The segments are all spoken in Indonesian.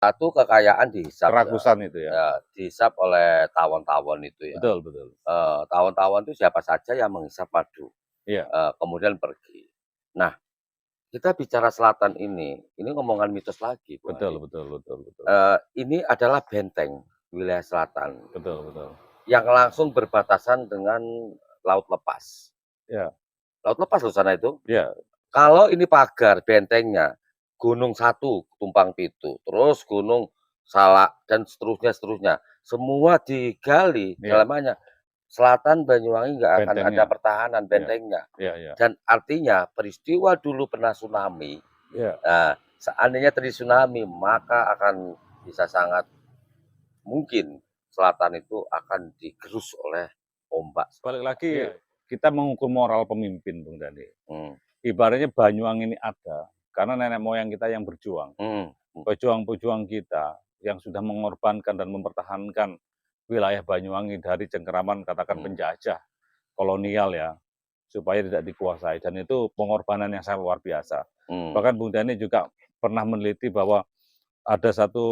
Satu kekayaan dihisap ya, Kerakusan itu ya. dihisap oleh tawon-tawon itu ya. Betul betul. Tawon-tawon itu siapa saja yang menghisap madu, Iya, kemudian pergi. Nah, kita bicara selatan ini ngomongan mitos lagi, Bung betul Andi. betul betul betul. Ini adalah benteng wilayah selatan Betul betul. yang langsung berbatasan dengan laut lepas. Iya, Laut lepas loh sana itu. iya, Kalau ini pagar bentengnya, Gunung Satu, Tumpang Pitu, terus Gunung Salak dan seterusnya, semua digali iya, dalamnya. Selatan Banyuwangi nggak akan ada bentengnya. pertahanan Iya, bentengnya. iya, iya, Dan artinya peristiwa dulu pernah tsunami, iya. nah, seandainya terjadi tsunami, maka akan bisa sangat mungkin selatan itu akan digerus oleh ombak Balik selatan. lagi ya, kita mengukur moral pemimpin, Bung Dani. Hmm, Ibaratnya Banyuwangi ini ada karena nenek moyang kita yang berjuang. hmm, Pejuang-pejuang kita yang sudah mengorbankan dan mempertahankan wilayah Banyuwangi dari cengkeraman katakan hmm, penjajah kolonial ya, supaya tidak dikuasai, dan itu pengorbanan yang sangat luar biasa. hmm. Bahkan Bung Dani juga pernah meneliti bahwa ada satu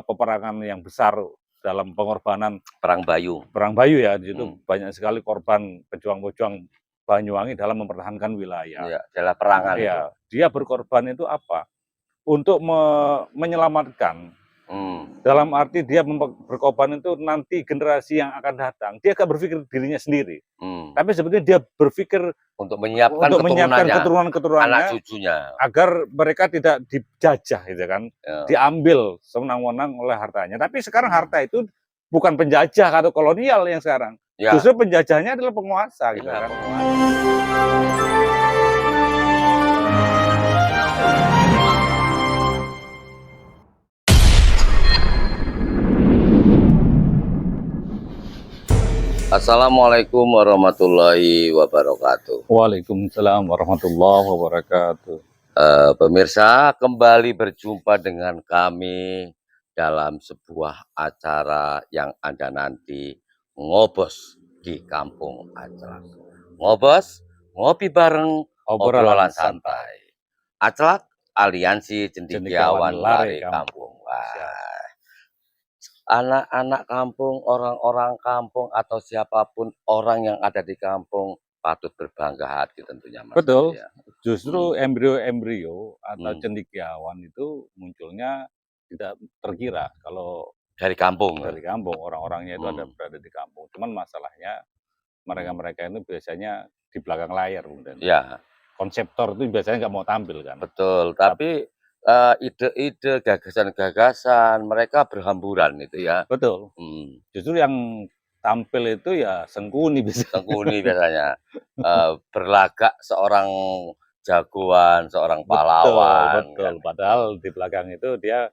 peperangan yang besar dalam pengorbanan Perang Bayu. Perang Bayu ya, di situ Hmm. banyak sekali korban pejuang-pejuang Banyuwangi dalam mempertahankan wilayah. Iya, adalah perangan itu. Ya, dia berkorban itu apa? Untuk menyelamatkan. Hmm. Dalam arti dia berkorban itu nanti generasi yang akan datang, dia gak berpikir dirinya sendiri. Hmm. Tapi sebetulnya dia berpikir Untuk menyiapkan untuk menyiapkan keturunannya, anak keturunan-keturunannya cucunya. agar mereka tidak dijajah gitu kan, Ya. diambil sewenang-wenang oleh hartanya. Tapi sekarang Hmm. harta itu bukan penjajah atau kolonial yang sekarang. Ya. Justru penjajahnya adalah penguasa gitu Iya, kan. penguasa. Assalamualaikum warahmatullahi wabarakatuh. Waalaikumsalam warahmatullahi wabarakatuh. Pemirsa, kembali berjumpa dengan kami dalam sebuah acara yang Anda nanti ngobos di Kampung Aclak. Ngobos, ngopi bareng, Obrolan obrolan santai. santai. Aclak, Aliansi Cendekiawan Cendekiawan lare Lare kampung. Kampung. Siap. Wah, anak-anak kampung, orang-orang kampung, atau siapapun orang yang ada di kampung patut berbangga hati tentunya, Mas Andi Betul. ya. Justru embrio-embrio atau Hmm. cendekiawan itu munculnya tidak terkira kalau Dari kampung. dari kampung, orang-orangnya itu ada Hmm. berada di kampung. Cuman masalahnya Hmm. mereka-mereka itu biasanya di belakang layar, Bung Dani. Ya, Konseptor itu biasanya nggak mau tampil kan. betul. Tapi ide-ide, gagasan-gagasan mereka berhamburan itu ya. Betul. Hmm. Justru yang tampil itu ya sengkuni biasanya. Sengkuni biasanya. Berlagak seorang jagoan, seorang Betul, pahlawan betul. kan itu. Padahal di belakang itu dia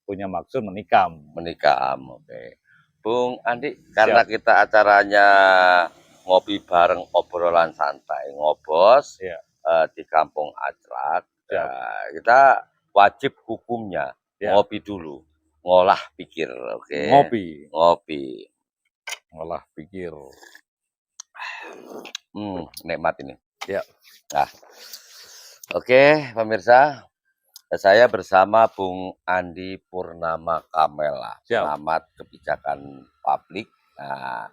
punya maksud menikam. Menikam, oke. Bung Andi, karena Siap. kita acaranya ngopi bareng, obrolan santai, ngobos Iya, di Kampung Aclak, siap. kita wajib hukumnya Ya, ngopi dulu, ngolah pikir, oke? ngopi, Ngopi. ngolah pikir. Nikmat ini. Ya, Nah, oke, pemirsa, saya bersama Bung Andi Purnama Kamela, siap. pengamat kebijakan publik. Nah,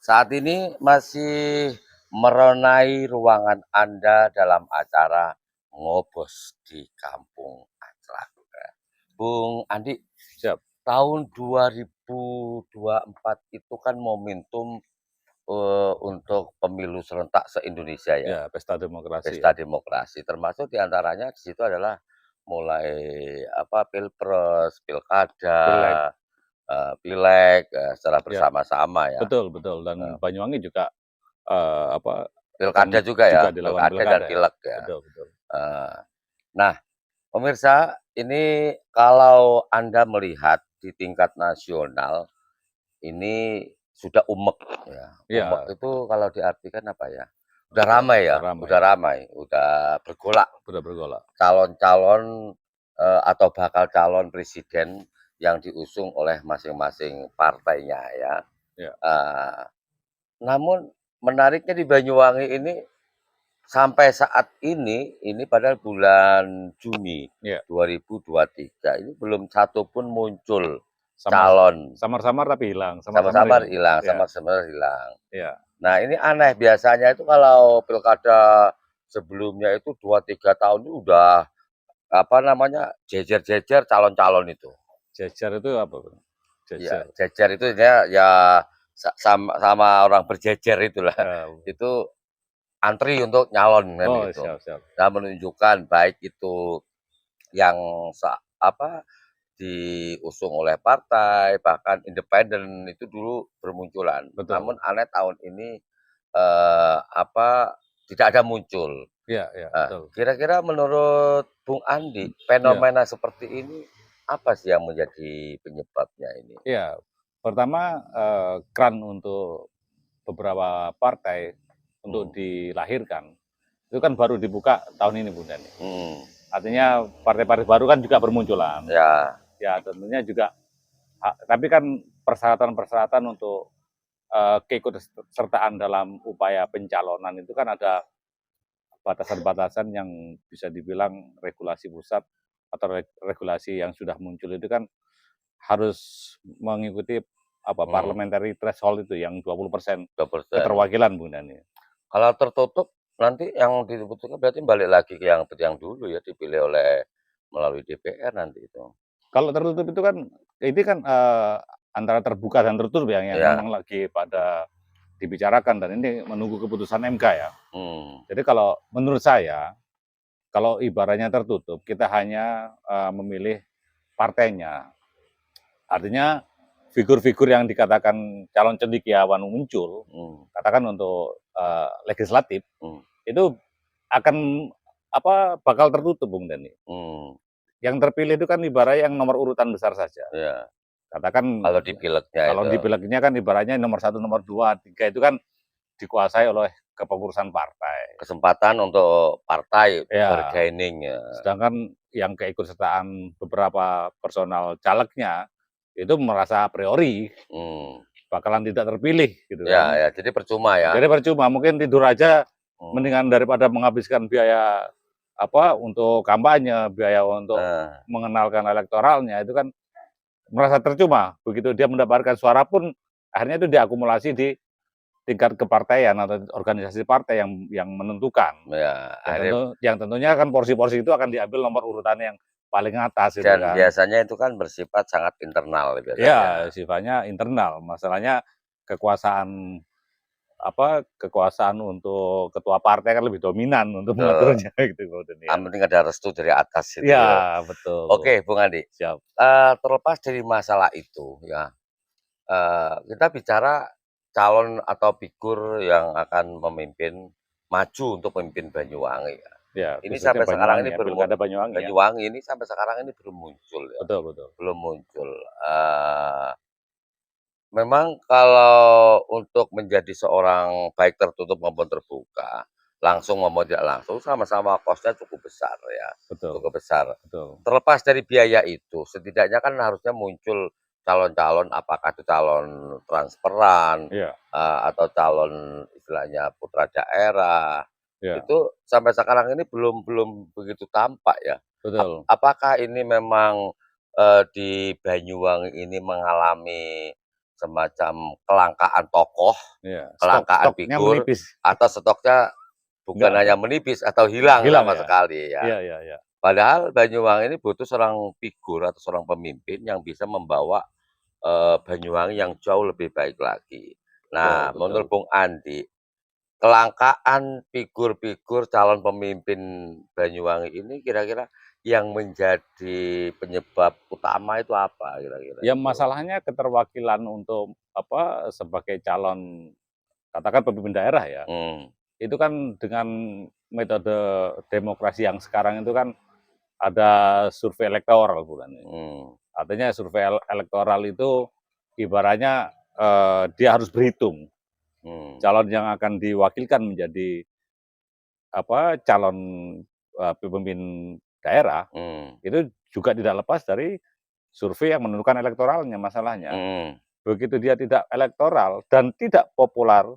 saat ini masih meronai ruangan Anda dalam acara ngobos di Kampung Aclak. Bung Andi, Siap. tahun 2024 itu kan momentum untuk pemilu serentak se-Indonesia ya, Ya, pesta demokrasi pesta ya. demokrasi. Termasuk diantaranya di situ adalah mulai pilpres, pilkada, Pileg. pileg secara Ya, bersama-sama ya. betul, betul. Dan Eh, Banyuwangi juga Pilkada akan juga ya, juga dilakukan pilkada dan pilkada ya. pileg ya. Betul, betul. Eh, Nah, pemirsa, ini kalau Anda melihat di tingkat nasional, ini sudah umek ya. Umek Ya, itu kalau diartikan apa ya? Udah ramai udah ya, ramai, udah ramai, udah bergolak udah bergolak. calon-calon atau bakal calon presiden yang diusung oleh masing-masing partainya ya. Ya, Namun menariknya di Banyuwangi ini sampai saat ini padahal bulan Juni Iya. 2023 ini belum satu pun muncul Samar calon. samar-samar tapi hilang, Samar-samar hilang. hilang, Iya, samar-samar hilang. iya. Nah, ini aneh, biasanya itu kalau pilkada sebelumnya itu 2, 3 tahun itu udah, apa namanya, jejer-jejer calon-calon itu. Jejer itu apa, Bang? Ya, Jejer. jejer itu ya sama orang berjejer itulah. Itu antri untuk nyalon kan Oh, gitu. siap, siap. Nah, menunjukkan baik itu yang apa, diusung oleh partai, bahkan independen itu dulu bermunculan. Betul. Namun aneh tahun ini, apa, tidak ada muncul. Iya, iya, Nah, betul. kira-kira menurut Bung Andi, Iya, fenomena seperti ini apa sih yang menjadi penyebabnya ini? iya. Pertama, keran untuk beberapa partai untuk Hmm, dilahirkan, itu kan baru dibuka tahun ini, Bung Dani. hmm, Artinya partai-partai baru kan juga bermunculan. ya, Ya, tentunya juga tapi kan persyaratan-persyaratan untuk keikutsertaan dalam upaya pencalonan itu kan ada batasan-batasan yang bisa dibilang regulasi pusat atau regulasi yang sudah muncul itu kan harus mengikuti hmm, parliamentary threshold itu yang 20% 2%. keterwakilan, Bung Dani. Kalau tertutup nanti yang dibutuhkan berarti balik lagi ke yang dulu ya, dipilih oleh melalui DPR nanti itu. Kalau tertutup itu kan ini kan antara terbuka dan tertutup yang memang Ya, lagi pada dibicarakan dan ini menunggu keputusan MK ya. hmm, Jadi kalau menurut saya, kalau ibaratnya tertutup, kita hanya memilih partainya. Artinya figur-figur yang dikatakan calon cendekiawan muncul, hmm, katakan untuk legislatif, hmm, itu akan bakal tertutup, Bung Dani. hmm, Yang terpilih itu kan ibarat yang nomor urutan besar saja. ya. Katakan Kalau di pileknya kalau itu, di pileknya kan ibaratnya nomor 1, nomor 2, 3 itu kan dikuasai oleh kepengurusan partai. kesempatan untuk partai Ya, bargaining ya. sedangkan yang keikutsertaan beberapa personal calegnya itu merasa a priori Hmm, bakalan tidak terpilih gitu ya, kan. ya, jadi percuma ya. Jadi percuma mungkin tidur aja Hmm, mendingan daripada menghabiskan biaya untuk kampanye, biaya untuk nah, mengenalkan elektoralnya itu kan merasa percuma. Begitu dia mendapatkan suara pun akhirnya itu diakumulasi di tingkat kepartaian atau organisasi partai yang menentukan. ya, Yang tentunya kan porsi-porsi itu akan diambil nomor urutan yang paling atas gitu dan kan. biasanya itu kan bersifat sangat internal Ya, biasanya. sifatnya internal. Masalahnya kekuasaan kekuasaan untuk ketua partai kan lebih dominan untuk Betul. mengaturnya gitu kemudian. Yang penting ada restu dari atas itu Iya, ya. betul. Oke, Bung Andi, Siap. terlepas dari masalah itu ya, kita bicara calon atau figur yang akan maju untuk memimpin Banyuwangi ya. Ya, Ini khususnya sampai sekarang Banyuwangi ini ya, Pilkada Banyuwangi ya. Banyuwangi ini sampai sekarang ini belum muncul ya, Betul, betul. belum muncul. Memang kalau untuk menjadi seorang baik tertutup maupun terbuka, langsung maupun tidak langsung sama-sama kosnya cukup besar ya, Betul, cukup besar. betul. Terlepas dari biaya itu, setidaknya kan harusnya muncul calon-calon, apakah itu calon transparan, Iya, atau calon istilahnya putra daerah, iya, itu sampai sekarang ini belum belum begitu tampak ya. betul. Apakah ini memang, di Banyuwangi ini mengalami semacam kelangkaan tokoh, Iya, kelangkaan stoknya figur, menipis. atau stoknya Nggak bukan ada, hanya menipis atau hilang hilang sama ya? sekali ya. Iya, iya, iya. Padahal Banyuwangi ini butuh seorang figur atau seorang pemimpin yang bisa membawa, Banyuwangi yang jauh lebih baik lagi. Betul, Nah, menurut betul. Bung Andi, kelangkaan figur-figur calon pemimpin Banyuwangi ini kira-kira yang menjadi penyebab utama itu apa kira-kira Ya itu? masalahnya keterwakilan untuk sebagai calon katakan pemimpin daerah ya, Hmm, itu kan dengan metode demokrasi yang sekarang itu kan ada survei elektoral bukan. hmm, Artinya survei elektoral itu ibaratnya dia harus berhitung hmm, calon yang akan diwakilkan menjadi calon pemimpin daerah hmm, itu juga tidak lepas dari survei yang menentukan elektoralnya masalahnya. hmm, Begitu dia tidak elektoral dan tidak populer,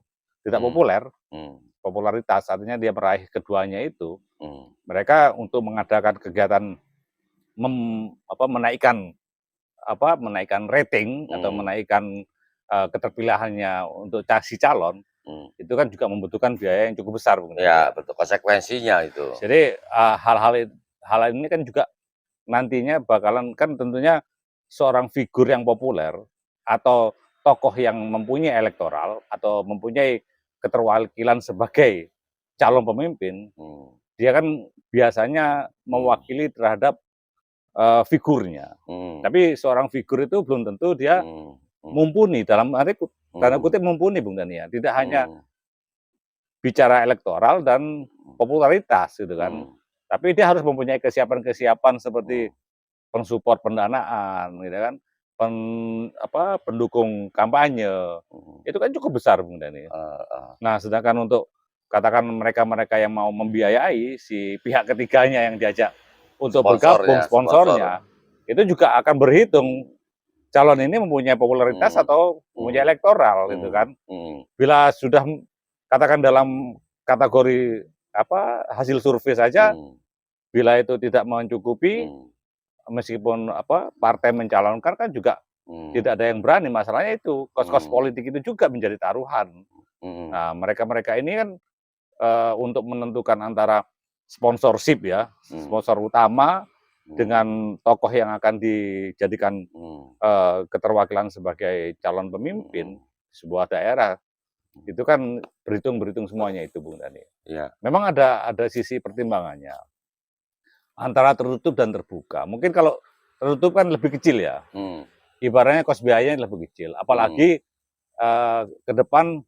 tidak hmm, populer, hmm. popularitas, artinya dia meraih keduanya itu, Hmm. mereka untuk mengadakan kegiatan menaikkan menaikkan rating atau Hmm. menaikkan keterpilihannya untuk si calon, Hmm. itu kan juga membutuhkan biaya yang cukup besar, Bung Dani, Ya, ya. betul, konsekuensinya itu. Jadi hal ini kan juga nantinya bakalan, kan tentunya seorang figur yang populer atau tokoh yang mempunyai elektoral atau mempunyai keterwakilan sebagai calon pemimpin, Hmm. dia kan biasanya Hmm. mewakili terhadap figurnya. Hmm. Tapi seorang figur itu belum tentu dia Hmm. Hmm. mumpuni, dalam arti tanda Hmm. kutip mumpuni, Bung Dani, ya. Tidak hanya Hmm. bicara elektoral dan popularitas gitu kan. Hmm. Tapi dia harus mempunyai kesiapan-kesiapan seperti Hmm. pensupport pendanaan gitu kan, pendukung kampanye. Hmm. Itu kan cukup besar, Bung Dani. Ah, ah. Nah, sedangkan untuk katakan mereka-mereka yang mau membiayai si pihak ketiganya yang diajak untuk bergabung, Sponsornya, sponsor. sponsornya, itu juga akan berhitung calon ini mempunyai popularitas Hmm. atau mempunyai Hmm. elektoral gitu Hmm. kan. Hmm. Bila sudah katakan dalam kategori hasil survei saja, Hmm. bila itu tidak mencukupi, Hmm. meskipun partai mencalonkan kan juga Hmm. tidak ada yang berani. Masalahnya itu kos-kos Hmm. politik itu juga menjadi taruhan. Hmm. Nah, mereka-mereka ini kan untuk menentukan antara sponsorship ya, Hmm. sponsor utama Hmm. dengan tokoh yang akan dijadikan Hmm. keterwakilan sebagai calon Hmm. pemimpin sebuah daerah, itu kan berhitung semuanya itu, Bung Dani. Ya. Memang ada sisi pertimbangannya antara tertutup dan terbuka. Mungkin kalau tertutup kan lebih kecil ya, Hmm. ibaratnya kos biayanya lebih kecil. Hmm. Apalagi ke depan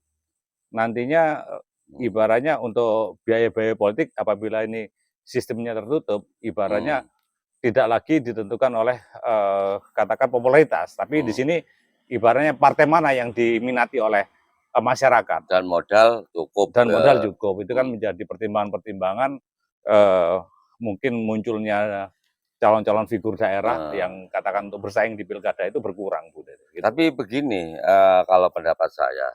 nantinya Hmm. ibaratnya untuk biaya-biaya politik apabila ini sistemnya tertutup, ibaratnya Hmm. tidak lagi ditentukan oleh katakan popularitas, tapi di Hmm. sini ibaratnya partai mana yang diminati oleh masyarakat Dan modal cukup. dan modal cukup. Itu kan Hmm. menjadi pertimbangan-pertimbangan eh, mungkin munculnya calon-calon figur daerah Nah, yang katakan untuk bersaing di pilkada itu berkurang, Bu. Gitu. tapi begini, kalau pendapat saya,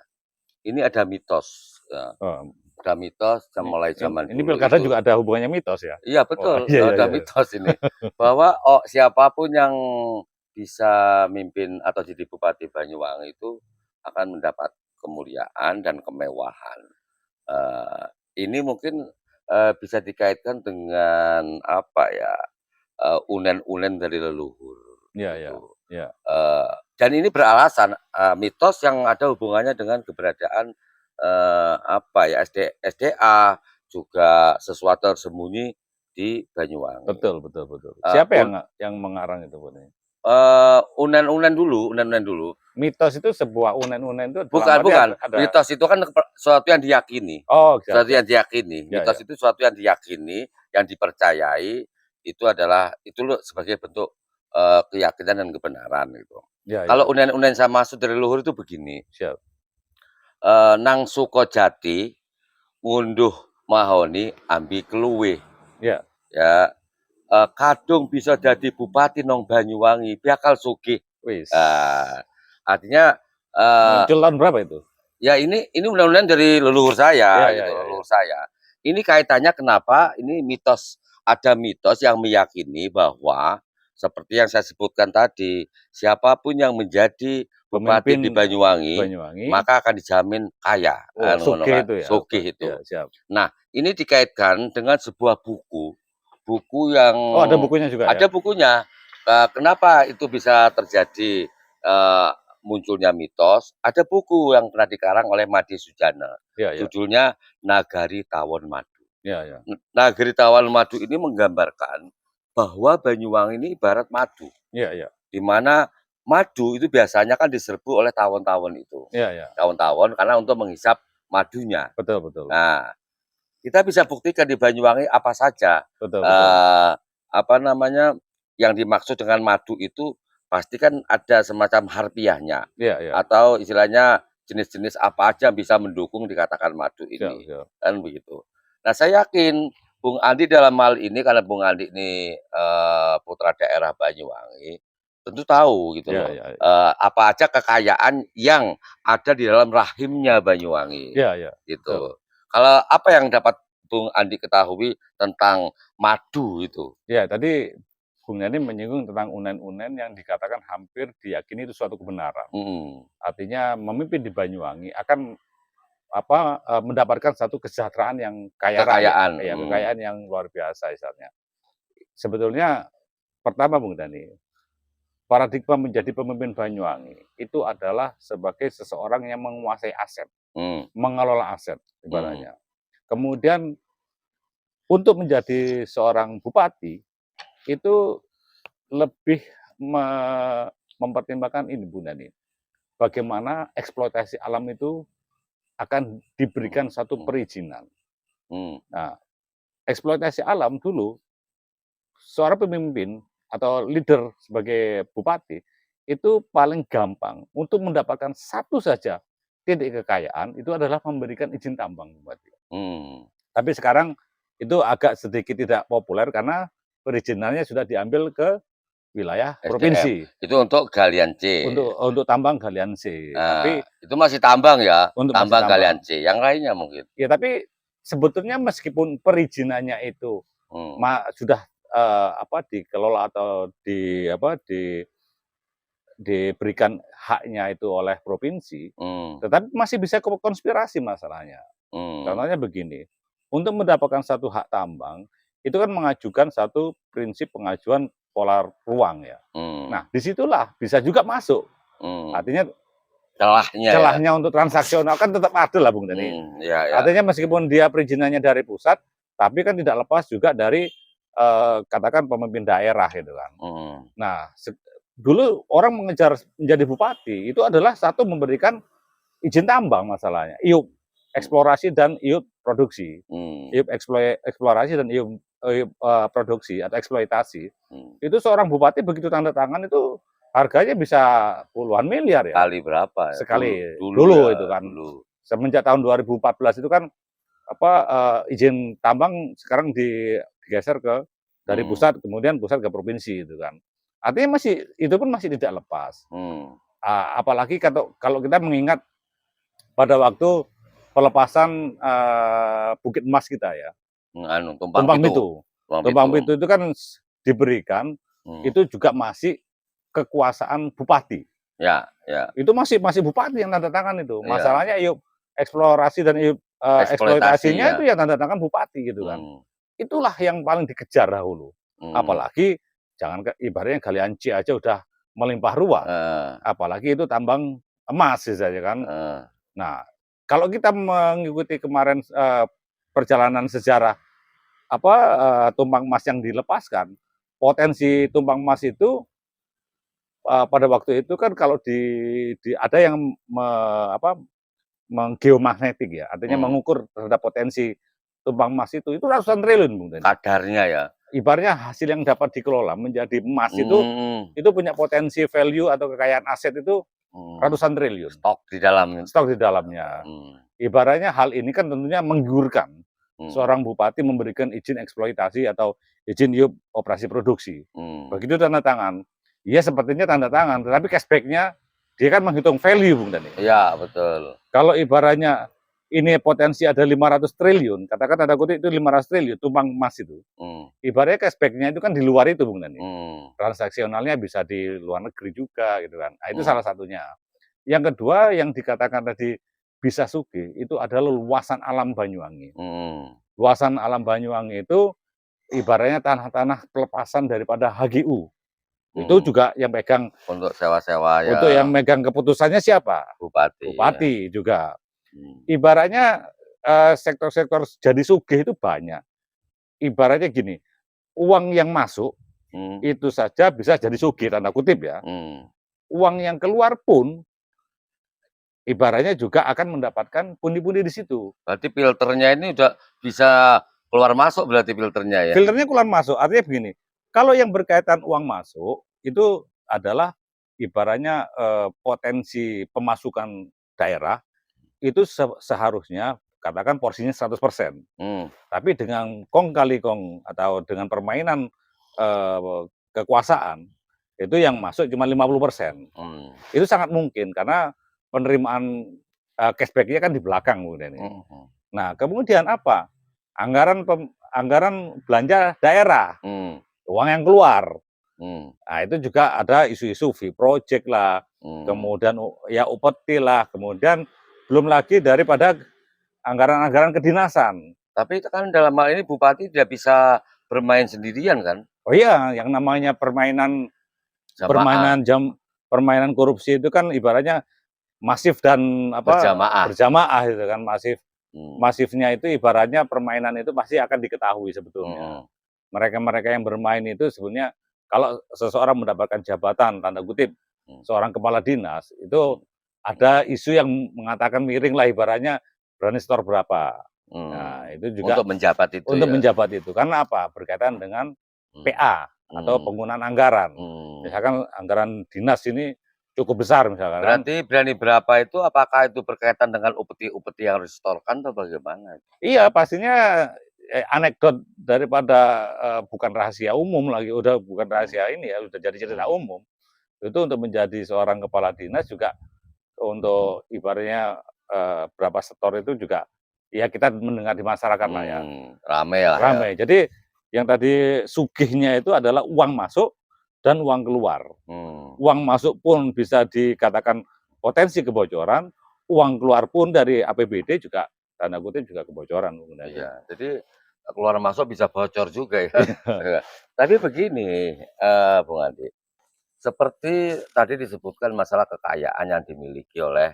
ini ada mitos, ya. Oh, Ada mitos ini, mulai zaman ini dulu pilkada itu. juga ada hubungannya mitos ya? Iya Wah, betul, iya, iya, ada iya. mitos ini bahwa siapapun yang bisa mimpin atau jadi Bupati Banyuwangi itu akan mendapat kemuliaan dan kemewahan. Eee, ini mungkin, bisa dikaitkan dengan apa ya, unen-unen dari leluhur Iya, iya, gitu. iya. Dan ini beralasan, mitos yang ada hubungannya dengan keberadaan, apa ya, SDA, juga sesuatu tersembunyi di Banyuwangi. Betul, betul, betul. Eee, Siapa un yang mengarang itu, Bu? unen-unen dulu. Mitos itu sebuah unen-unen itu dalam Bukan arti bukan, ada. mitos itu kan sesuatu yang diyakini. Oh, siap, Sesuatu siap. yang diyakini, Ya, mitos ya. itu sesuatu yang diyakini, yang dipercayai, itu adalah itu loh sebagai bentuk, keyakinan dan kebenaran gitu. Ya, ya, Kalau ya. unen-unen saya maksud dari leluhur itu begini, Siap. nang Sukojati, ngunduh mahoni ambi keluwe, Ya. ya, kadung bisa dadi bupati nang Banyuwangi, bakal sugih. Wis. Artinya, Muncul tahun berapa itu? ya ini undang-undang dari leluhur saya Ya, ya, gitu, ya, ya. leluhur saya. Ini kaitannya kenapa ini mitos, ada mitos yang meyakini bahwa seperti yang saya sebutkan tadi, siapapun yang menjadi bupati Pemimpin di Banyuwangi, Banyuwangi. maka akan dijamin kaya, Oh, ngono Sugih Kak, itu ya. sugih Ya, itu. siap. Nah, ini dikaitkan dengan sebuah buku, buku yang Oh, ada bukunya juga ya? ada bukunya. Kenapa itu bisa terjadi, munculnya mitos, ada buku yang pernah dikarang oleh Made Sujana, Ya, ya. judulnya Nagari Tawon Madu. Ya, ya. Nagari Tawon Madu ini menggambarkan bahwa Banyuwangi ini ibarat madu, Ya, ya. di mana madu itu biasanya kan diserbu oleh tawon-tawon itu. Ya, ya. Tawon-tawon karena untuk menghisap madunya. Betul, betul. Nah, kita bisa buktikan di Banyuwangi apa saja, Betul, betul. apa namanya, yang dimaksud dengan madu itu pasti kan ada semacam harfiahnya, Ya, ya. atau istilahnya jenis-jenis apa aja yang bisa mendukung dikatakan madu Siap, ini, siap. kan begitu. Nah, saya yakin Bung Andi dalam hal ini karena Bung Andi ini, putra daerah Banyuwangi, tentu tahu gitu Ya, loh, ya, ya. apa aja kekayaan yang ada di dalam rahimnya Banyuwangi, Ya, ya. Betul. gitu. Kalau apa yang dapat Bung Andi ketahui tentang madu itu? Ya, tadi Bung Yani menyinggung tentang unen-unen yang dikatakan hampir diyakini itu suatu kebenaran. Mhm. Artinya memimpin di Banyuwangi akan mendapatkan satu kesejahteraan yang kaya raya, Kekayaan, ya kekayaan yang luar biasa misalnya. Sebetulnya pertama Bung Dani, paradigma menjadi pemimpin Banyuwangi itu adalah sebagai seseorang yang menguasai aset, mmm, mengelola aset mhm, ibaratnya. Kemudian untuk menjadi seorang bupati itu lebih me mempertimbangkan ini Bung Dani, bagaimana eksploitasi alam itu akan mhm diberikan satu mhm perizinan. mhm Nah, eksploitasi alam dulu, seorang pemimpin atau leader sebagai bupati, itu paling gampang untuk mendapatkan satu saja titik kekayaan, itu adalah memberikan izin tambang, Bupati. mhm. Tapi sekarang itu agak sedikit tidak populer karena perizinannya sudah diambil ke wilayah SDM, provinsi itu untuk galian C. untuk tambang galian C. Nah, Tapi itu masih tambang ya, untuk masih tambang galian tambang. C, yang lainnya mungkin? Ya tapi sebetulnya meskipun perizinannya itu Mmm, sudah, dikelola atau diberikan haknya itu oleh provinsi, mmm, tetapi masih bisa konspirasi masalahnya. mmm, Contohnya begini, untuk mendapatkan satu hak tambang, itu kan mengajukan satu prinsip pengajuan pola ruang ya. mmm, Nah, disitulah bisa juga masuk. mmm, Artinya celahnya ya? celahnya untuk transaksional kan tetap ada lah Bung Dani. Iya ya, Artinya meskipun dia perizinannya dari pusat, tapi kan tidak lepas juga dari, katakan pemimpin daerah gitu kan. mhm, Nah, dulu orang mengejar menjadi bupati itu adalah satu memberikan izin tambang masalahnya, IUP, mmm, eksplorasi dan IUP produksi. mmm, IUP eksplorasi dan IUP IUP, produksi atau eksploitasi. mmm. Itu seorang bupati begitu tanda tangan itu harganya bisa puluhan miliar ya, Kali berapa ya? sekali. Dulu Dulu ya, itu kan. dulu. Semenjak tahun 2014 itu kan izin tambang sekarang digeser ke dari Mhm, pusat, kemudian pusat ke provinsi gitu kan. Artinya masih itu pun masih tidak lepas. mmm, Apalagi kalau kita mengingat pada waktu pelepasan, Bukit Emas kita ya, anu, tumpang Tumpang Pitu, Pitu. tumpang Pitu, Tumpang Pitu itu kan diberikan, mhm, itu juga masih kekuasaan bupati. ya ya, Itu masih bupati yang tanda tangan itu. iya, Masalahnya iup eksplorasi dan iup, eksploitasi eksploitasinya ya, itu yang tanda tangan bupati gitu kan. mmm, Itulah yang paling dikejar dahulu. mhm, Apalagi jangan ibaratnya galian C aja udah melimpah ruah, heeh, apalagi itu tambang emas misalnya kan. heeh, Nah, kalau kita mengikuti kemarin, perjalanan sejarah tumpang emas yang dilepaskan, potensi tumpang emas itu, pada waktu itu kan kalau ada yang apa, menggeomagnetik ya, artinya mmm, mengukur terhadap potensi tumpang emas itu ratusan triliun Bung Dani. kadarnya ya, Ibaratnya hasil yang dapat dikelola menjadi emas mmm, itu punya potensi value atau kekayaan aset itu mmm, ratusan triliun, stok di dalam, stok di dalamnya. mmm, Ibaratnya hal ini kan tentunya menggiurkan mhm, seorang bupati memberikan izin eksploitasi atau izin iup operasi produksi. mmm, Begitu tanda tangan, ya sepertinya tanda tangan, tetapi cashback-nya dia kan menghitung value Bung Dani. iya betul, Kalau ibaratnya ini potensi ada 500 triliun, katakan tanda kutip itu 500 triliun tumpang emas itu. mmm, Ibaratnya cashback-nya itu kan di luar itu Bung Dani. mmm, Transaksionalnya bisa di luar negeri juga gitu kan. Nah, itu mmm, salah satunya. Yang kedua yang dikatakan tadi bisa sugih itu adalah luasan alam Banyuwangi. mhm, Luasan alam Banyuwangi itu ibaratnya tanah-tanah pelepasan daripada HGU. Itu mhm, juga yang pegang untuk sewa-sewa ya, untuk yang megang keputusannya siapa? bupati ya, Bupati juga. mmm, Ibaratnya, sektor-sektor jadi sugih itu banyak. Ibaratnya gini, uang yang masuk mhm, itu saja bisa jadi sugih tanda kutip ya. mmm. Uang yang keluar pun ibaratnya juga akan mendapatkan pundi-pundi di situ. Berarti filternya ini udah bisa keluar masuk berarti filternya ya? Filternya keluar masuk, artinya begini, kalau yang berkaitan uang masuk, itu adalah ibaratnya, potensi pemasukan daerah, itu seharusnya katakan porsinya 100%. Mmm, Tapi dengan kong kali kong atau dengan permainan, kekuasaan, itu yang masuk cuma 50%. mmm, Itu sangat mungkin karena penerimaan, cashback-nya kan di belakang Bung Deni. mhm. Nah, kemudian apa? Anggaran belanja daerah, Hmm. uang yang keluar. Hmm. Nah, itu juga ada isu-isu fee project lah, Hmm. kemudian ya UPT lah, kemudian belum lagi daripada anggaran-anggaran kedinasan. Tapi itu kan dalam hal ini bupati tidak bisa bermain sendirian kan? Oh iya, yang namanya Jamaah, permainan korupsi itu kan ibaratnya masif dan berjamaah. berjamaah itu kan, Hmm. masifnya itu ibaratnya permainan itu pasti akan diketahui sebetulnya. Hmm. Mereka-mereka yang bermain itu sebenarnya kalau seseorang mendapatkan jabatan tanda kutip Hmm. seorang kepala dinas itu ada isu yang mengatakan miring lah ibaratnya berani setor berapa. Nah, itu juga Untuk menjabat itu untuk ya. menjabat itu. Karena apa? Berkaitan dengan Hmm. PA atau Hmm. penggunaan anggaran. Hmm. Misalkan anggaran dinas ini cukup besar misalkan kan. Berarti berani berapa itu apakah itu berkaitan dengan upeti-upeti yang harus disetorkan atau bagaimana? Iya, pastinya anekdot daripada bukan rahasia umum lagi, udah bukan Hmm. rahasia ini ya, udah jadi cerita Hmm. umum. Itu untuk menjadi seorang kepala dinas juga untuk ibaratnya berapa setor itu juga ya kita mendengar di masyarakat lah ya, Rame lah ya. ramai. Jadi yang tadi sugihnya itu adalah uang masuk dan uang keluar. Hmm. Uang masuk pun bisa dikatakan potensi kebocoran, uang keluar pun dari APBD juga tanda kutip juga kebocoran sebenarnya. Iya, jadi keluar masuk bisa bocor juga ya. Iya, Iya. Tapi begini, Bung Andi, seperti tadi disebutkan masalah kekayaan yang dimiliki oleh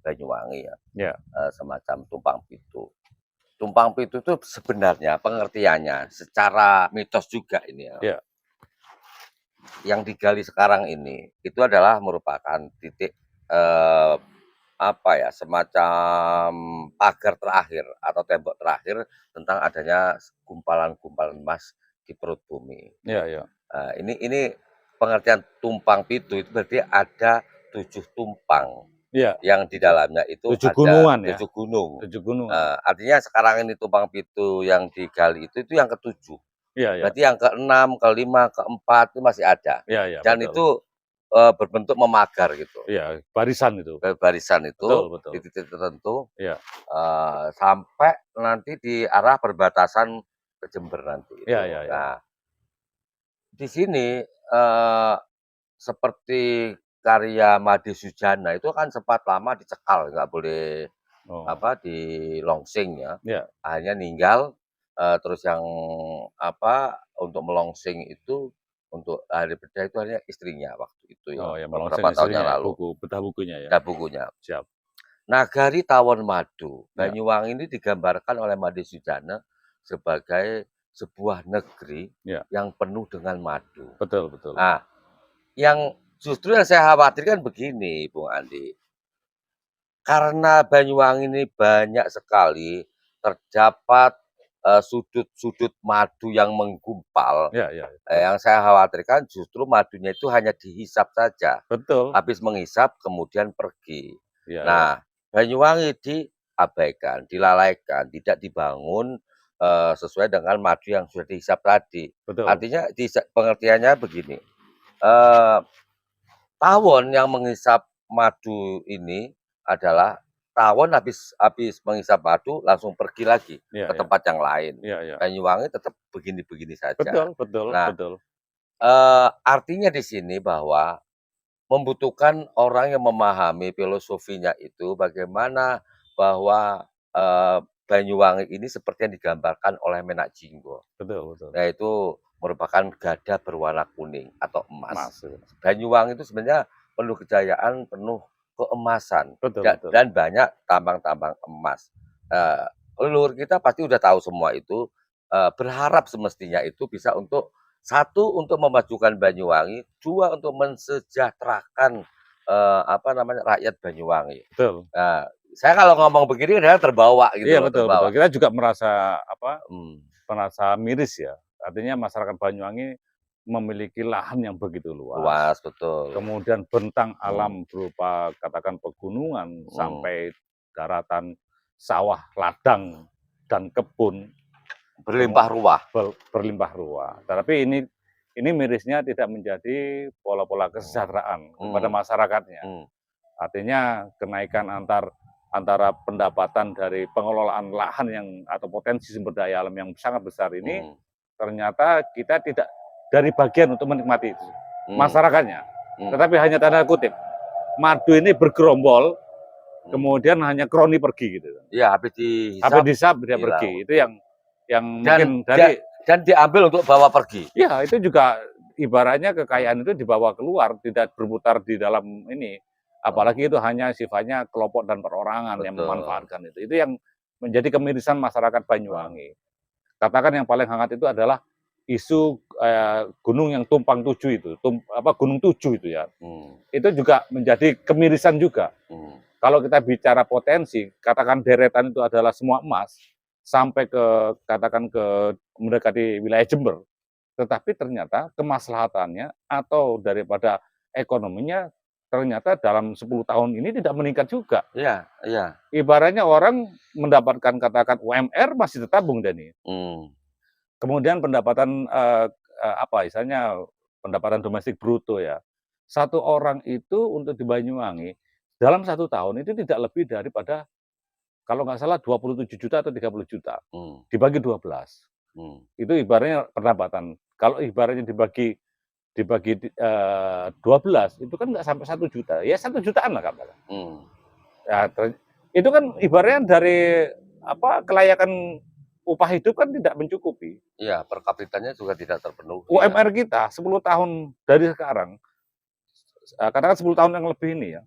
Banyuwangi ya, ya, semacam tumpang pitu. Tumpang pitu itu sebenarnya pengertiannya secara mitos juga ini ya, ya, yang digali sekarang ini, itu adalah merupakan titik, eee, apa ya, semacam pagar terakhir atau tembok terakhir tentang adanya gumpalan-gumpalan emas di perut bumi. ya, ya, Ini pengertian tumpang pitu itu berarti ada 7 tumpang ya. yang di dalamnya itu 7 ada gunungan ya, 7 gunung. 7 gunungan. Artinya sekarang ini tumpang pitu yang digali itu yang ketujuh. Iya, iya, Berarti yang keenam, kelima, keempat itu masih ada. iya, iya, Dan betul. itu, berbentuk memagar gitu. Iya, barisan itu. Barisan Betul, itu betul. di titik tertentu, Iya, sampai nanti di arah perbatasan ke Jember nanti iya, itu. iya, iya. Nah, di sini, eee, seperti karya Made Sujana itu kan sempat lama dicekal, nggak boleh Oh, apa, di longsing ya. iya. Akhirnya ninggal, terus yang apa, untuk melongsing itu, untuk hari beda itu hanya istrinya waktu itu ya, Oh, yang melongseng beberapa tahun yang istrinya ya, lalu, betah bukunya ya. ada bukunya. Siap. Nagari Tawon Madu, Ya, Banyuwangi ini digambarkan oleh Made Sujana sebagai sebuah negeri ya, yang penuh dengan madu. betul, betul. Nah, yang justru yang saya khawatirkan begini, Bung Andi, karena Banyuwangi ini banyak sekali terdapat, sudut-sudut madu yang menggumpal, Ya, ya, betul. yang saya khawatirkan justru madunya itu hanya dihisap saja, Betul. habis menghisap kemudian pergi. Iya, iya. Nah, Banyuwangi diabaikan, dilalaikan, tidak dibangun, sesuai dengan madu yang sudah dihisap tadi. Betul. Artinya pengertiannya begini, eee tawon yang menghisap madu ini adalah tawon habis habis menghisap madu langsung pergi lagi Iya, ke iya. tempat yang lain. Iya, iya. Banyuwangi tetap begini-begini saja. Betul, betul, Nah, betul. artinya di sini bahwa membutuhkan orang yang memahami filosofinya itu bagaimana bahwa, Banyuwangi ini seperti yang digambarkan oleh Menak Jinggo, Betul, betul. yaitu merupakan gada berwarna kuning atau emas. Emas itu. Banyuwangi itu sebenarnya penuh kejayaan, penuh keemasan, Betul, betul. dan banyak tambang-tambang emas. Leluhur kita pasti udah tahu semua itu, berharap semestinya itu bisa untuk, satu untuk memajukan Banyuwangi, dua untuk mensejahterakan, apa namanya, rakyat Banyuwangi. Betul. Nah, saya kalau ngomong begini kadang terbawa gitu Iya, loh, betul, betul. terbawa. Kita juga merasa Mmm. merasa miris ya. Artinya masyarakat Banyuwangi memiliki lahan yang begitu luas. Luas, betul. Kemudian bentang Mmm. alam berupa katakan pegunungan Mmm. sampai daratan sawah, ladang dan kebun Berlimpah ruah. berlimpah ruah. Tetapi ini mirisnya tidak menjadi pola-pola kesejahteraan kepada Mmm. masyarakatnya. Mmm. Artinya kenaikan antar antara pendapatan dari pengelolaan lahan yang atau potensi sumber daya alam yang sangat besar ini, ternyata kita tidak dari bagian untuk menikmati itu masyarakatnya. Tetapi hanya tanda kutip, madu ini bergerombol, kemudian hanya kroni pergi gitu. Iya, habis dihisap dia pergi. Itu yang mungkin dan diambil untuk bawa pergi. Iya, itu juga ibaratnya kekayaan itu dibawa keluar, tidak berputar di dalam ini. Apalagi itu hanya sifatnya kelompok dan perorangan yang memanfaatkan itu. Itu yang menjadi kemirisan masyarakat Banyuwangi. Katakan yang paling hangat itu adalah isu gunung yang tumpang tujuh itu, gunung tujuh itu ya. Itu juga menjadi kemirisan juga. Kalau kita bicara potensi, katakan deretan itu adalah semua emas, sampai ke katakan ke mendekati wilayah Jember, tetapi ternyata kemaslahatannya atau daripada ekonominya ternyata dalam 10 tahun ini tidak meningkat juga. Iya. Ibaratnya orang mendapatkan katakan UMR masih tertabung Dani. Kemudian pendapatan pendapatan domestik bruto ya. Satu orang itu untuk di Banyuwangi dalam 1 tahun itu tidak lebih daripada kalau nggak salah 27 juta atau 30 juta. Dibagi 12. Itu ibaratnya pendapatan. Kalau ibaratnya dibagi 12 itu kan nggak sampai 1 juta. Ya 1 jutaan lah katakan. Ya, itu kan ibaratnya dari kelayakan upah hidup kan tidak mencukupi. Iya, per kapitanya juga tidak terpenuhi. UMR kita 10 tahun dari sekarang, katakan 10 tahun yang lebih ini ya,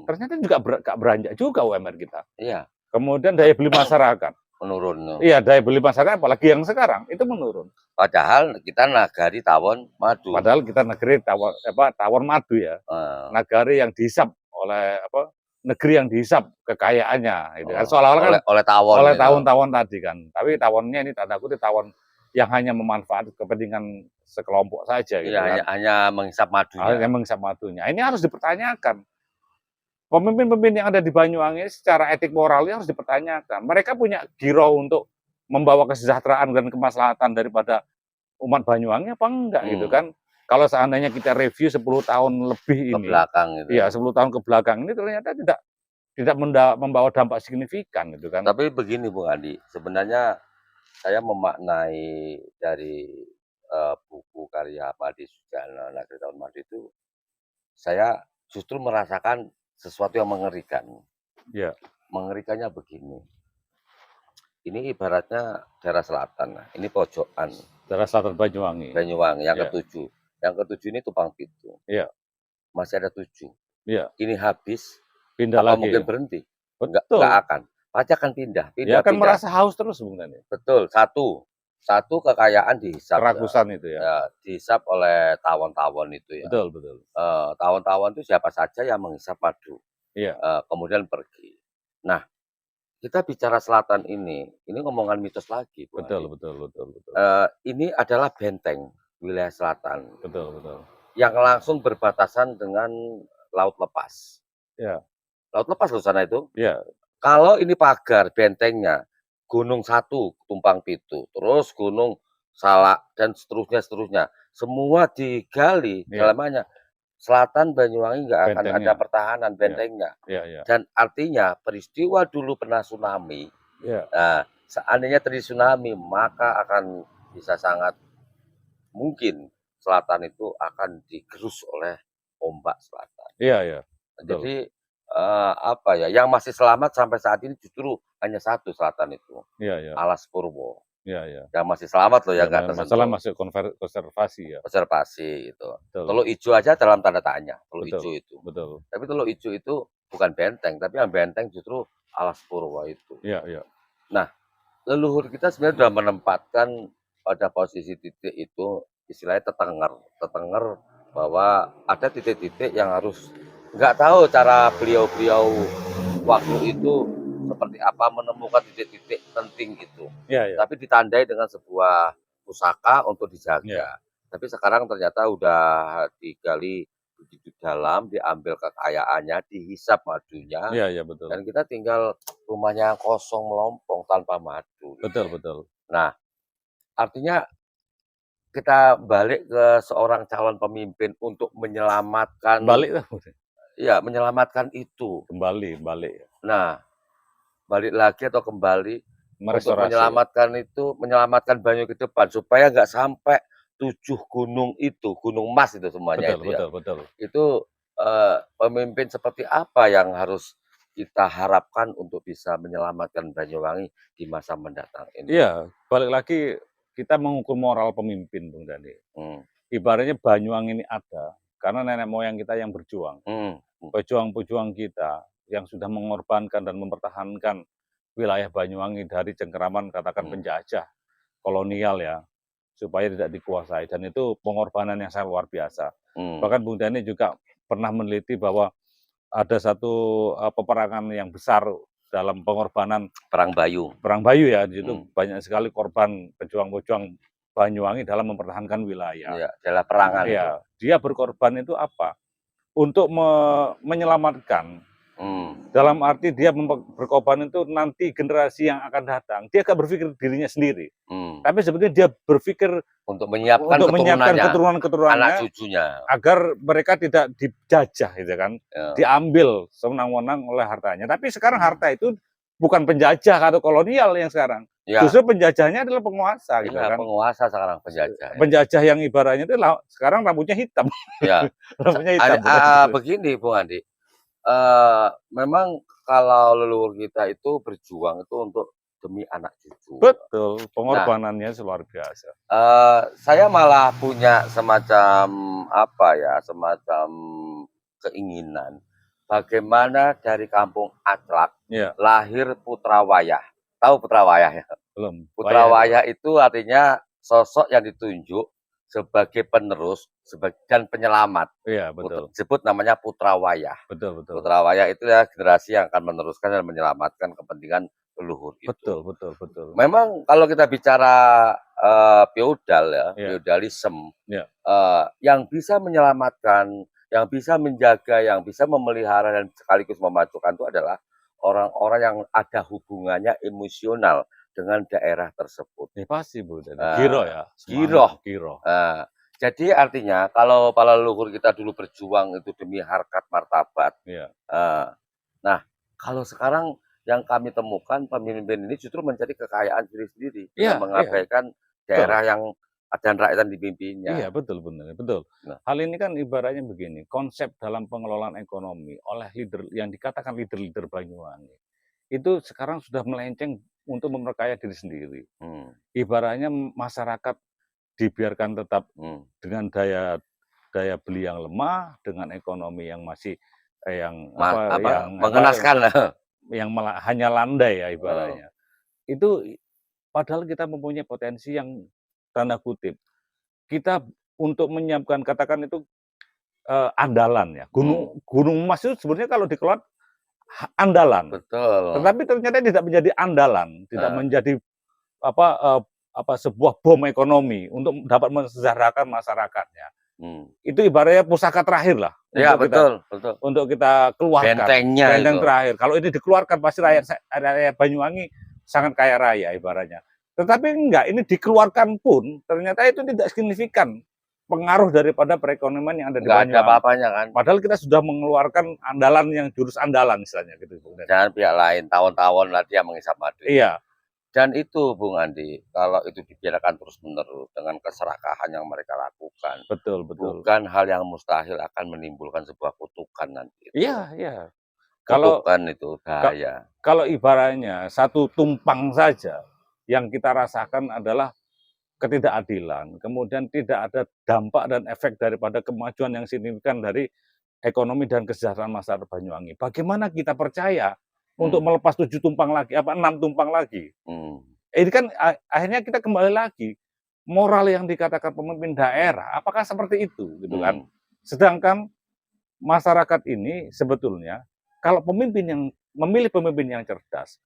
ternyata juga gak beranjak juga UMR kita. Iya. Kemudian daya beli masyarakat menurun. Iya, daya beli masyarakat apalagi yang sekarang itu menurun. Padahal kita nagari tawon madu. Padahal kita negeri tawon madu ya. Nagari yang dihisap oleh negeri yang dihisap kekayaannya gitu kan. Seolah-olah kan oleh tawon tadi kan. Tapi tawonnya ini tanda kutip tawon yang hanya memanfaatkan kepentingan sekelompok saja gitu kan. Hanya menghisap madunya. Hanya menghisap madunya. Ini harus dipertanyakan. Pemimpin-pemimpin yang ada di Banyuwangi secara etik moralnya harus dipertanyakan. Mereka punya giro untuk membawa kesejahteraan dan kemaslahatan daripada umat Banyuwangi apa enggak gitu kan. Kalau seandainya kita review 10 tahun lebih ini. Iya, 10 tahun ke belakang ini ternyata tidak membawa dampak signifikan gitu kan. Tapi begini Bung Andi, sebenarnya saya memaknai dari buku karya Madi Sujana Nagari Tawon Madu itu, saya justru merasakan sesuatu yang mengerikan. Ya. Mengerikannya begini. Ini ibaratnya daerah selatan, ini pojokan. Daerah selatan Banyuwangi. Banyuwangi yang ketujuh. Yang ketujuh ini Tumpang Pitu. Iya. Masih ada 7. Iya. Ini habis. Pindah lagi. Mungkin berhenti? Betul. Enggak akan. Pasti akan pindah. Dia akan merasa haus terus sebenarnya. Betul. Satu kekayaan dihisap. Kerakusan itu ya. Dihisap oleh tawon-tawon itu ya. Betul. Tawon-tawon itu siapa saja yang menghisap madu. Iya. Kemudian pergi. Nah, kita bicara selatan ini ngomongan mitos lagi. Betul. Ini adalah benteng wilayah selatan. Betul. Yang langsung berbatasan dengan Laut Lepas. Iya. Laut Lepas loh sana itu. Iya. Kalau ini pagar bentengnya, Gunung 1 Tumpang Pitu, terus Gunung Salak dan seterusnya. Semua digali dalamnya. Selatan Banyuwangi nggak akan ada pertahanan bentengnya. Iya. Dan artinya peristiwa dulu pernah tsunami. Nah, seandainya terjadi tsunami, maka akan bisa sangat mungkin selatan itu akan digerus oleh ombak selatan. Iya. Jadi yang masih selamat sampai saat ini justru hanya satu selatan itu. Iya. Alas Purwo. Iya. Yang masih selamat loh, yang nggak tersentuh. Masalah masih konservasi ya. Konservasi itu. Betul. Teluk Ijo aja dalam tanda tanya. Teluk Ijo itu. Betul. Tapi Teluk Ijo itu bukan benteng, tapi yang benteng justru Alas Purwo itu. Iya. Nah, leluhur kita sebenarnya sudah menempatkan pada posisi titik itu istilahnya tetenger bahwa ada titik-titik yang harus nggak tahu cara beliau waktu itu seperti apa menemukan titik-titik penting itu. Iya. Tapi ditandai dengan sebuah pusaka untuk dijaga. Iya. Tapi sekarang ternyata udah digali begitu dalam, diambil kekayaannya, dihisap madunya. Iya, betul. Dan kita tinggal rumahnya kosong melompong tanpa madu. Betul. Nah, artinya kita balik ke seorang calon pemimpin untuk menyelamatkan. Balik lah. Iya, menyelamatkan itu. Kembali. Nah, balik lagi atau kembali untuk Merestorasi ya. menyelamatkan Banyu ke depan supaya nggak sampai 7 gunung itu, gunung emas itu semuanya Betul itu ya. betul betul. Itu, pemimpin seperti apa yang harus kita harapkan untuk bisa menyelamatkan Banyuwangi di masa mendatang ini? Iya, balik lagi kita mengukur moral pemimpin, Bung Dani. Mmm, Ibaratnya Banyuwangi ini ada karena nenek moyang kita yang berjuang. mhm, Pejuang-pejuang kita yang sudah mengorbankan dan mempertahankan wilayah Banyuwangi dari cengkeraman katakan mhm, penjajah kolonial ya, supaya tidak dikuasai dan itu pengorbanan yang sangat luar biasa. mmm, Bahkan Bung Dani juga pernah meneliti bahwa ada satu peperangan yang besar dalam pengorbanan Perang Bayu, Perang Bayu ya, di situ mhm, banyak sekali korban pejuang-pejuang Banyuwangi dalam mempertahankan wilayah. iya, daerah perangan itu, Iya, dia berkorban itu apa? Untuk menyelamatkan, mmm, dalam arti dia berkorban itu nanti generasi yang akan datang, dia gak berpikir dirinya sendiri. mmm, Tapi sebetulnya dia berpikir untuk menyiapkan untuk menyiapkan keturunannya, anak keturunan-keturunannya cucunya, agar mereka tidak dijajah gitu kan, ya, diambil sewenang-wenang oleh hartanya. Tapi sekarang mmm, harta itu bukan penjajah atau kolonial yang sekarang, iya, justru penjajahnya adalah penguasa gitu iya, kan. penguasa sekarang penjajah ya. Penjajah yang ibaratnya itu sekarang rambutnya hitam, Ya, rambutnya hitam bukan gitu. begini Bung Andi, memang kalau leluhur kita itu berjuang itu untuk demi anak cucu. Betul, Nah, pengorbanannya luar biasa. saya malah punya semacam, apa ya, semacam keinginan, bagaimana dari kampung Aclak Iya, lahir Putra Wayah. Tahu Putra Wayah ya? belum, Putra wayah itu apa? Wayah itu artinya sosok yang ditunjuk sebagai penerus dan penyelamat. Iya, betul, Disebut namanya Putra Wayah. betul betul. Putra Wayah itu ya generasi yang akan meneruskan dan menyelamatkan kepentingan leluhur Betul itu. betul betul. Memang kalau kita bicara, feodal ya, Iya feodalisme, iya, yang bisa menyelamatkan, yang bisa menjaga, yang bisa memelihara dan sekaligus memajukan itu adalah orang-orang yang ada hubungannya emosional dengan daerah tersebut. ya pasti Bu, jadi Eee, Giro ya, semangat Giroh, Giro. eee, jadi artinya kalau para leluhur kita dulu berjuang itu demi harkat martabat, Iya eee, nah kalau sekarang yang kami temukan pemimpin ini justru mencari kekayaan sendiri-sendiri dengan iya iya, mengabaikan betul. daerah yang dan rakyat yang dipimpinnya. Iya, betul benar, betul. Nah, Hal ini kan ibaratnya begini, konsep dalam pengelolaan ekonomi oleh leader yang dikatakan leader-leader Banyuwangi, itu sekarang sudah melenceng untuk memperkaya diri sendiri. mmm, Ibaratnya masyarakat dibiarkan tetap mmm, dengan daya daya beli yang lemah, dengan ekonomi yang masih yang mengenaskan. hanya landai ya Heeh, ibaratnya. Itu padahal kita mempunyai potensi yang tanda kutip, kita untuk menyiapkan katakan itu andalan ya. mmm, Gunung Mas itu sebenarnya kalau dikelola andalan, betul, tetapi ternyata tidak menjadi andalan, tidak heeh, menjadi apa, sebuah bom ekonomi untuk dapat mensejahterakan masyarakatnya. mmm, Itu ibaratnya pusaka terakhir lah iya betul betul, untuk kita keluarkan, bentengnya benteng itu, terakhir. Kalau ini dikeluarkan pasti mmm, rakyat Banyuwangi sangat kaya raya ibaratnya. Tetapi enggak, ini dikeluarkan pun ternyata itu tidak signifikan pengaruh daripada perekonomian yang ada di nggak ada Banyuwangi. apa-apanya kan. Padahal kita sudah mengeluarkan andalan yang jurus andalan istilahnya gitu, Bung Dani. Jangan pihak lain, tawon-tawon nanti yang menghisap madu itu. Iya, Dan itu Bung Andi, kalau itu dibiarkan terus-menerus dengan keserakahan yang mereka lakukan, betul betul. bukan hal yang mustahil akan menimbulkan sebuah kutukan nanti itu Iya ya. iya. Kalau Kutukan itu ka bahaya. kalau ibaratnya satu tumpang saja yang kita rasakan adalah ketidakadilan, kemudian tidak ada dampak dan efek daripada kemajuan yang signifikan dari ekonomi dan kesejahteraan masyarakat Banyuwangi. Bagaimana kita percaya untuk Mmm, melepas 7 tumpang lagi, 6 tumpang lagi? mmm, Ini kan akhirnya kita kembali lagi, moral yang dikatakan pemimpin daerah, apakah seperti itu, gitu kan. mmm, Sedangkan masyarakat ini sebetulnya kalau pemimpin yang memilih pemimpin yang cerdas,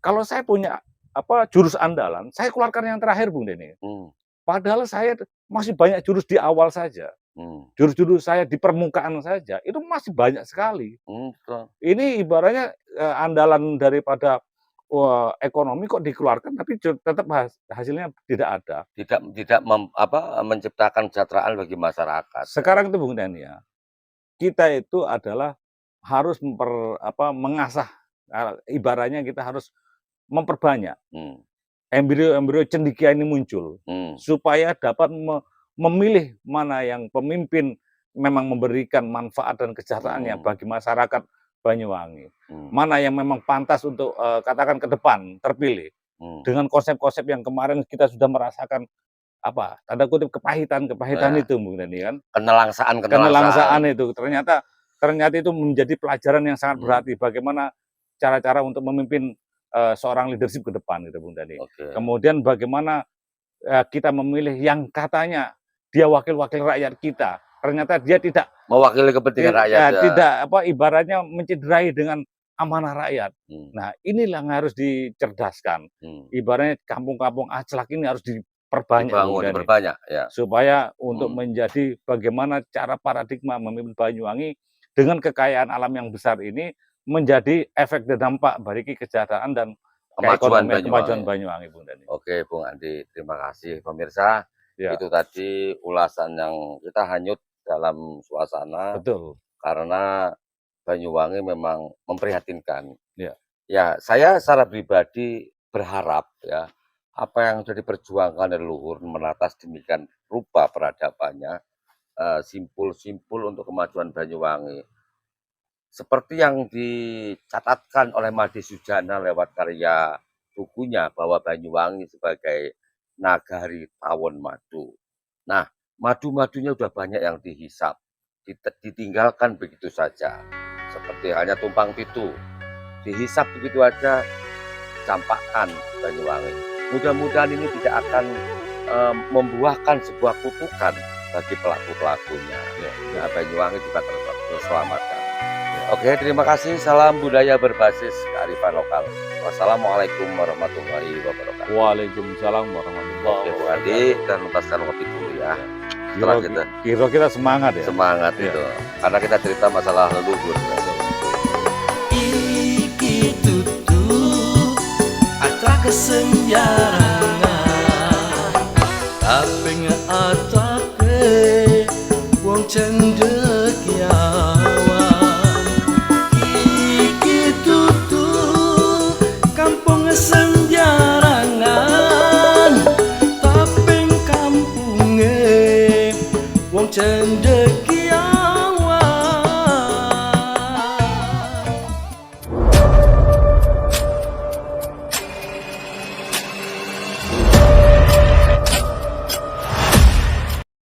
kalau saya punya jurus andalan, saya keluarkan yang terakhir Bung Deni. mmm, Padahal saya masih banyak jurus di awal saja. mmm, Jurus-jurus saya di permukaan saja, itu masih banyak sekali. betul. Ini ibaratnya, andalan daripada, ekonomi kok dikeluarkan tapi tetap hasilnya tidak ada. Tidak tidak menciptakan kesejahteraan bagi masyarakat kan. Sekarang itu Bung Dani ya, kita itu adalah harus mengasah Ibaratnya kita harus memperbanyak Hmm. embrio-embrio cendekia ini muncul, Hmm. supaya dapat memilih mana yang pemimpin memang memberikan manfaat dan kesejahteraannya Hmm. bagi masyarakat Banyuwangi. Hmm. Mana yang memang pantas untuk katakan ke depan terpilih. Hmm. Dengan konsep-konsep yang kemarin kita sudah merasakan apa, tanda kutip kepahitan Ya. itu mungkin ini kan. Kenelangsaan. Kenelangsaan itu ternyata itu menjadi pelajaran yang sangat Hmm. berarti bagaimana cara-cara untuk memimpin seorang leadership ke depan gitu Bung Dani. Oke. Kemudian bagaimana kita memilih yang katanya dia wakil-wakil rakyat kita, ternyata dia tidak Mewakili kepentingan rakyat ya. tidak apa ibaratnya mencederai dengan amanah rakyat. Hmm. Nah, inilah yang harus dicerdaskan. Hmm. Ibaratnya kampung-kampung Aclak ini harus diperbanyak Bung Dibangun, Dani. diperbanyak ya. Supaya untuk Hmm. menjadi bagaimana cara paradigma memimpin Banyuwangi dengan kekayaan alam yang besar ini menjadi efek dan dampak bagi kesejahteraan dan Kemajuan kemajuan Banyuwangi. Banyuwangi, Bung Dani. Oke, Bung Andi, terima kasih pemirsa. Ya, Itu tadi ulasan yang kita hanyut dalam suasana betul. karena Banyuwangi memang memprihatinkan. Ya. Ya, saya secara pribadi berharap ya apa yang sudah diperjuangkan dari leluhur menata demikian rupa peradabannya, simpul-simpul untuk kemajuan Banyuwangi. Seperti yang dicatatkan oleh Made Sujana lewat karya bukunya bahwa Banyuwangi sebagai nagari tawon madu. Nah, madu-madunya udah banyak yang dihisap, ditinggalkan begitu saja. Seperti hanya tumpang pitu, dihisap begitu aja, campakkan Banyuwangi. Mudah-mudahan ini tidak akan membuahkan sebuah kutukan bagi pelaku-pelakunya. Nah, Banyuwangi juga terselamatkan. Oke, terima kasih. Salam budaya berbasis kearifan lokal. Wassalamualaikum warahmatullahi wabarakatuh. Waalaikumsalam warahmatullahi Oke, Bu wabarakatuh. Andi, kita nuntaskan kopi dulu ya. Setelah Kita semangat ya. Semangat Ya. itu. Karena kita cerita masalah leluhur. Iki tutu atra kesenjarangan tapi ngatake wong cendekiawan. Iki tutu kampung senjarangan tapi kampunge wong cendekiawan.